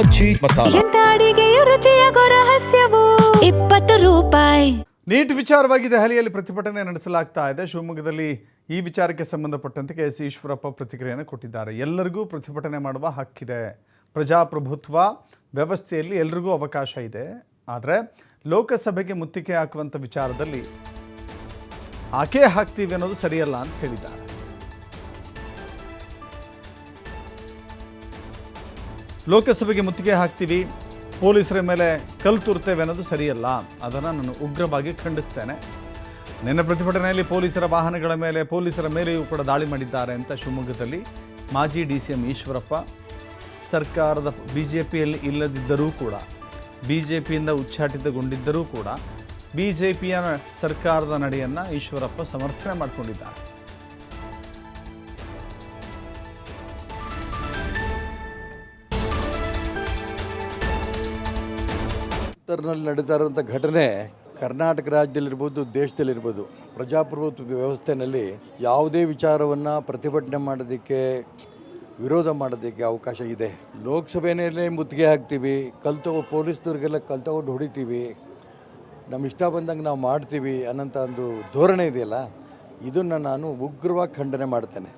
ಮಜ್ಜಿ ಮಸಾಲ. ಎಂತ ಅಡಿಗೆಯ ರುಚಿಯಾಗೋ ರಹಸ್ಯವು 20 ರೂಪಾಯಿ. ನೀಟ್ ವಿಚಾರವಾಗಿ ದೆಹಲಿಯಲ್ಲಿ ಪ್ರತಿಭಟನೆ ನಡೆಸಲಾಗ್ತಾ ಇದೆ. ಶಿವಮೊಗ್ಗದಲ್ಲಿ ಈ ವಿಚಾರಕ್ಕೆ ಸಂಬಂಧಪಟ್ಟಂತೆ ಕೆ ಎಸ್ ಈಶ್ವರಪ್ಪ ಪ್ರತಿಕ್ರಿಯೆಯನ್ನು ಕೊಟ್ಟಿದ್ದಾರೆ. ಎಲ್ಲರಿಗೂ ಪ್ರತಿಭಟನೆ ಮಾಡುವ ಹಕ್ಕಿದೆ, ಪ್ರಜಾಪ್ರಭುತ್ವ ವ್ಯವಸ್ಥೆಯಲ್ಲಿ ಎಲ್ರಿಗೂ ಅವಕಾಶ ಇದೆ. ಆದರೆ ಲೋಕಸಭೆಗೆ ಮುತ್ತಿಗೆ ಹಾಕುವಂಥ ವಿಚಾರದಲ್ಲಿ ಆಕೆ ಹಾಕ್ತೀವಿ ಅನ್ನೋದು ಸರಿಯಲ್ಲ ಅಂತ ಹೇಳಿದ್ದಾರೆ. ಲೋಕಸಭೆಗೆ ಮುತ್ತಿಗೆ ಹಾಕ್ತೀವಿ, ಪೊಲೀಸರ ಮೇಲೆ ಕಲ್ಲು ತೂರ್ತೇವೆ ಅನ್ನೋದು ಸರಿಯಲ್ಲ. ಅದನ್ನು ನಾನು ಉಗ್ರವಾಗಿ ಖಂಡಿಸ್ತೇನೆ. ನಿನ್ನೆ ಪ್ರತಿಭಟನೆಯಲ್ಲಿ ಪೊಲೀಸರ ವಾಹನಗಳ ಮೇಲೆ, ಪೊಲೀಸರ ಮೇಲೆಯೂ ಕೂಡ ದಾಳಿ ಮಾಡಿದ್ದಾರೆ ಅಂತ ಶಿವಮೊಗ್ಗದಲ್ಲಿ ಮಾಜಿ DCM ಈಶ್ವರಪ್ಪ ಸರ್ಕಾರದ BJPಯಲ್ಲಿ ಇಲ್ಲದಿದ್ದರೂ ಕೂಡ, BJPಯಿಂದ ಉಚ್ಚಾಟಿತಗೊಂಡಿದ್ದರೂ ಕೂಡ BJPಯ ಸರ್ಕಾರದ ನಡೆಯನ್ನು ಈಶ್ವರಪ್ಪ ಸಮರ್ಥನೆ ಮಾಡಿಕೊಂಡಿದ್ದಾರೆ. ನಲ್ಲಿ ನಡೀತಾ ಇರುವಂಥ ಘಟನೆ ಕರ್ನಾಟಕ ರಾಜ್ಯದಲ್ಲಿರ್ಬೋದು, ದೇಶದಲ್ಲಿರ್ಬೋದು, ಪ್ರಜಾಪ್ರಭುತ್ವ ವ್ಯವಸ್ಥೆಯಲ್ಲಿ ಯಾವುದೇ ವಿಚಾರವನ್ನು ಪ್ರತಿಭಟನೆ ಮಾಡೋದಕ್ಕೆ, ವಿರೋಧ ಮಾಡೋದಕ್ಕೆ ಅವಕಾಶ ಇದೆ. ಲೋಕಸಭೆಯಲ್ಲೇ ಮುತ್ತಿಗೆ ಹಾಕ್ತೀವಿ, ಪೊಲೀಸ್ನವ್ರಿಗೆಲ್ಲ ಕಲ್ತಗೊಂಡು ಹೊಡಿತೀವಿ, ನಮ್ಮ ಇಷ್ಟ ಬಂದಂಗೆ ನಾವು ಮಾಡ್ತೀವಿ ಅನ್ನೋಂಥ ಒಂದು ಧೋರಣೆ ಇದೆಯಲ್ಲ, ಇದನ್ನು ನಾನು ಉಗ್ರವಾಗಿ ಖಂಡನೆ ಮಾಡ್ತೇನೆ.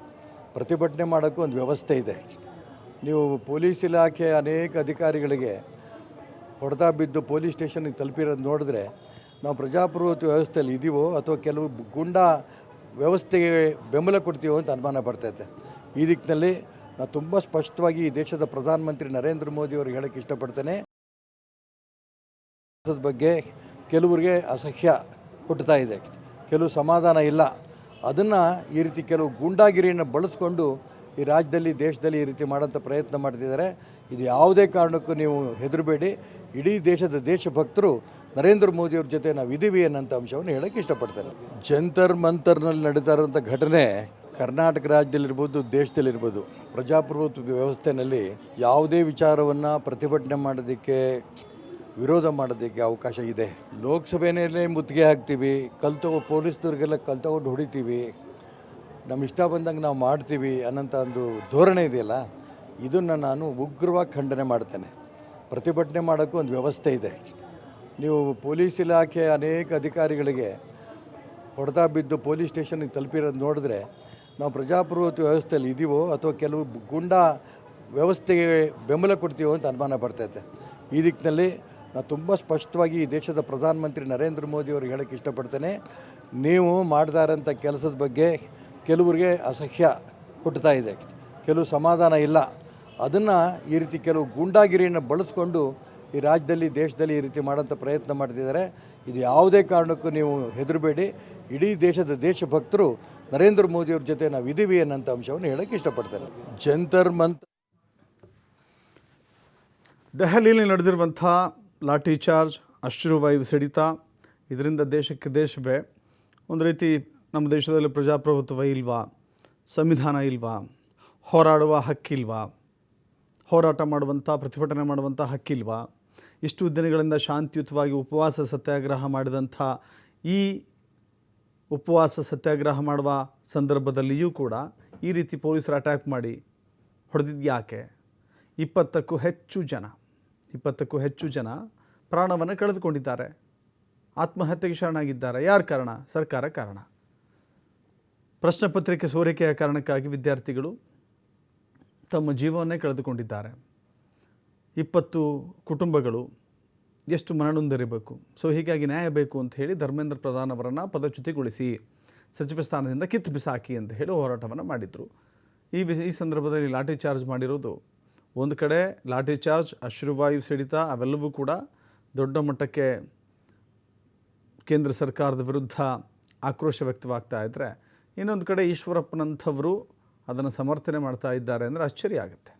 ಪ್ರತಿಭಟನೆ ಮಾಡೋಕ್ಕೂ ಒಂದು ವ್ಯವಸ್ಥೆ ಇದೆ. ನೀವು ಪೊಲೀಸ್ ಇಲಾಖೆ ಅನೇಕ ಅಧಿಕಾರಿಗಳಿಗೆ ಹೊಡೆತ ಬಿದ್ದು ಪೊಲೀಸ್ ಸ್ಟೇಷನ್ಗೆ ತಲುಪಿರೋದು ನೋಡಿದ್ರೆ ನಾವು ಪ್ರಜಾಪ್ರಭುತ್ವ ವ್ಯವಸ್ಥೆಯಲ್ಲಿ ಇದ್ದೀವೋ ಅಥವಾ ಕೆಲವು ಗೂಂಡಾ ವ್ಯವಸ್ಥೆಗೆ ಬೆಂಬಲ ಕೊಡ್ತೀವೋ ಅಂತ ಅನುಮಾನ ಬರ್ತೈತೆ. ಈ ದಿಕ್ಕಿನಲ್ಲಿ ನಾನು ತುಂಬ ಸ್ಪಷ್ಟವಾಗಿ ಈ ದೇಶದ ಪ್ರಧಾನಮಂತ್ರಿ ನರೇಂದ್ರ ಮೋದಿ ಅವರಿಗೆ ಹೇಳೋಕ್ಕೆ ಇಷ್ಟಪಡ್ತೇನೆ. ಬಗ್ಗೆ ಕೆಲವರಿಗೆ ಅಸಹ್ಯ ಹುಟ್ಟುತ್ತಾ ಇದೆ, ಕೆಲವು ಸಮಾಧಾನ ಇಲ್ಲ. ಅದನ್ನು ಈ ರೀತಿ ಕೆಲವು ಗೂಂಡಾಗಿರಿಯನ್ನು ಬಳಸ್ಕೊಂಡು ಈ ರಾಜ್ಯದಲ್ಲಿ, ದೇಶದಲ್ಲಿ ಈ ರೀತಿ ಮಾಡೋಂಥ ಪ್ರಯತ್ನ ಮಾಡ್ತಿದ್ದಾರೆ. ಇದು ಯಾವುದೇ ಕಾರಣಕ್ಕೂ ನೀವು ಹೆದರಬೇಡಿ. ಇಡೀ ದೇಶದ ದೇಶಭಕ್ತರು ನರೇಂದ್ರ ಮೋದಿಯವ್ರ ಜೊತೆ ನಾವು ಇದ್ದೀವಿ ಅನ್ನೋಂಥ ಅಂಶವನ್ನು ಹೇಳೋಕ್ಕೆ ಇಷ್ಟಪಡ್ತೇನೆ. ಜಂತರ್ ಮಂತರ್ನಲ್ಲಿ ನಡೀತಾ ಇರುವಂಥ ಘಟನೆ ಕರ್ನಾಟಕ ರಾಜ್ಯದಲ್ಲಿರ್ಬೋದು, ದೇಶದಲ್ಲಿರ್ಬೋದು, ಪ್ರಜಾಪ್ರಭುತ್ವ ವ್ಯವಸ್ಥೆಯಲ್ಲಿ ಯಾವುದೇ ವಿಚಾರವನ್ನು ಪ್ರತಿಭಟನೆ ಮಾಡೋದಕ್ಕೆ, ವಿರೋಧ ಮಾಡೋದಕ್ಕೆ ಅವಕಾಶ ಇದೆ. ಲೋಕಸಭೆಯಲ್ಲೇ ಮುತ್ತಿಗೆ ಹಾಕ್ತೀವಿ, ಪೊಲೀಸ್ನವ್ರಿಗೆಲ್ಲ ಕಲ್ತಗೊಂಡು ಹೊಡಿತೀವಿ, ನಮ್ಮ ಇಷ್ಟ ಬಂದಂಗೆ ನಾವು ಮಾಡ್ತೀವಿ ಅನ್ನೋಂಥ ಒಂದು ಧೋರಣೆ ಇದೆಯಲ್ಲ, ಇದನ್ನು ನಾನು ಉಗ್ರವಾಗಿ ಖಂಡನೆ ಮಾಡ್ತೇನೆ. ಪ್ರತಿಭಟನೆ ಮಾಡೋಕ್ಕೂ ಒಂದು ವ್ಯವಸ್ಥೆ ಇದೆ. ನೀವು ಪೊಲೀಸ್ ಇಲಾಖೆ ಅನೇಕ ಅಧಿಕಾರಿಗಳಿಗೆ ಹೊಡೆತ ಬಿದ್ದು ಪೊಲೀಸ್ ಸ್ಟೇಷನ್ಗೆ ತಲುಪಿರೋದು ನೋಡಿದ್ರೆ ನಾವು ಪ್ರಜಾಪ್ರಭುತ್ವ ವ್ಯವಸ್ಥೆಯಲ್ಲಿ ಇದ್ದೀವೋ ಅಥವಾ ಕೆಲವು ಗೂಂಡಾ ವ್ಯವಸ್ಥೆಗೆ ಬೆಂಬಲ ಕೊಡ್ತೀವೋ ಅಂತ ಅನುಮಾನ ಬರ್ತೈತೆ. ಈ ದಿಕ್ಕಿನಲ್ಲಿ ನಾನು ತುಂಬ ಸ್ಪಷ್ಟವಾಗಿ ಈ ದೇಶದ ಪ್ರಧಾನಮಂತ್ರಿ ನರೇಂದ್ರ ಮೋದಿ ಅವರಿಗೆ ಹೇಳೋಕ್ಕೆ ಇಷ್ಟಪಡ್ತೇನೆ. ನೀವು ಮಾಡ್ತಾ ಇರೋಂಥ ಕೆಲಸದ ಬಗ್ಗೆ ಕೆಲವರಿಗೆ ಅಸಹ್ಯ ಹುಟ್ಟುತ್ತಾ ಇದೆ, ಕೆಲವು ಸಮಾಧಾನ ಇಲ್ಲ. ಅದನ್ನು ಈ ರೀತಿ ಕೆಲವು ಗೂಂಡಾಗಿರಿಯನ್ನು ಬಳಸ್ಕೊಂಡು ಈ ರಾಜ್ಯದಲ್ಲಿ, ದೇಶದಲ್ಲಿ ಈ ರೀತಿ ಮಾಡೋಂಥ ಪ್ರಯತ್ನ ಮಾಡ್ತಿದ್ದಾರೆ. ಇದು ಯಾವುದೇ ಕಾರಣಕ್ಕೂ ನೀವು ಹೆದರಬೇಡಿ. ಇಡೀ ದೇಶದ ದೇಶಭಕ್ತರು ನರೇಂದ್ರ ಮೋದಿಯವ್ರ ಜೊತೆ ನಾವು ಇದ್ದೀವಿ ಅನ್ನೋಂಥ ಅಂಶವನ್ನು ಹೇಳೋಕ್ಕೆ ಇಷ್ಟಪಡ್ತೇನೆ. ಜಂತರ್ ಮಂತರ್ ದೆಹಲಿಯಲ್ಲಿ ನಡೆದಿರುವಂಥ ಲಾಠಿ ಚಾರ್ಜ್, ಅಶ್ರುವಾಯು ಸಿಡಿತ, ಇದರಿಂದ ದೇಶಕ್ಕೆ ದೇಶವೇ ಒಂದು ರೀತಿ ನಮ್ಮ ದೇಶದಲ್ಲಿ ಪ್ರಜಾಪ್ರಭುತ್ವ ಇಲ್ವಾ, ಸಂವಿಧಾನ ಇಲ್ವಾ, ಹೋರಾಡುವ ಹಕ್ಕಿಲ್ವಾ, ಹೋರಾಟ ಮಾಡುವಂಥ, ಪ್ರತಿಭಟನೆ ಮಾಡುವಂಥ ಹಕ್ಕಿಲ್ವಾ, ಇಷ್ಟು ದಿನಗಳಿಂದ ಶಾಂತಿಯುತವಾಗಿ ಉಪವಾಸ ಸತ್ಯಾಗ್ರಹ ಮಾಡಿದಂಥ ಈ ಉಪವಾಸ ಸತ್ಯಾಗ್ರಹ ಮಾಡುವ ಸಂದರ್ಭದಲ್ಲಿಯೂ ಕೂಡ ಈ ರೀತಿ ಪೊಲೀಸರು ಅಟ್ಯಾಕ್ ಮಾಡಿ ಹೊಡೆದಿದ್ದು ಯಾಕೆ? 20ಕ್ಕೂ ಹೆಚ್ಚು ಜನ ಪ್ರಾಣವನ್ನು ಕಳೆದುಕೊಂಡಿದ್ದಾರೆ, ಆತ್ಮಹತ್ಯೆಗೆ ಶರಣಾಗಿದ್ದಾರೆ. ಯಾರು ಕಾರಣ? ಸರ್ಕಾರ ಕಾರಣ. ಪ್ರಶ್ನೆ ಪತ್ರಿಕೆ ಸೋರಿಕೆಯ ಕಾರಣಕ್ಕಾಗಿ ವಿದ್ಯಾರ್ಥಿಗಳು ತಮ್ಮ ಜೀವವನ್ನೇ ಕಳೆದುಕೊಂಡಿದ್ದಾರೆ. 20 ಕುಟುಂಬಗಳು ಎಷ್ಟು ಮನನೊಂದಿರಬೇಕು. ಸೊ ಹೀಗಾಗಿ ನ್ಯಾಯ ಬೇಕು ಅಂತ ಹೇಳಿ ಧರ್ಮೇಂದ್ರ ಪ್ರಧಾನ್ ಅವರನ್ನು ಪದಚ್ಯುತಿಗೊಳಿಸಿ, ಸಚಿವ ಸ್ಥಾನದಿಂದ ಕಿತ್ತು ಬಿಸಾಕಿ ಅಂತ ಹೇಳಿ ಹೋರಾಟವನ್ನು ಮಾಡಿದರು. ಈ ಸಂದರ್ಭದಲ್ಲಿ ಲಾಠಿ ಚಾರ್ಜ್ ಮಾಡಿರೋದು, ಒಂದು ಕಡೆ ಲಾಠಿ ಚಾರ್ಜ್, ಅಶ್ರುವಾಯು ಸಿಡಿತ ಅವೆಲ್ಲವೂ ಕೂಡ ದೊಡ್ಡ ಮಟ್ಟಕ್ಕೆ ಕೇಂದ್ರ ಸರ್ಕಾರದ ವಿರುದ್ಧ ಆಕ್ರೋಶ ವ್ಯಕ್ತವಾಗ್ತಾ ಇದ್ದರೆ, ಇನ್ನೊಂದು ಕಡೆ ಈಶ್ವರಪ್ಪನಂಥವರು ಅದನ್ನು ಸಮರ್ಥನೆ ಮಾಡ್ತಾ ಇದ್ದಾರೆ ಅಂದರೆ ಆಶ್ಚರ್ಯ ಆಗುತ್ತೆ.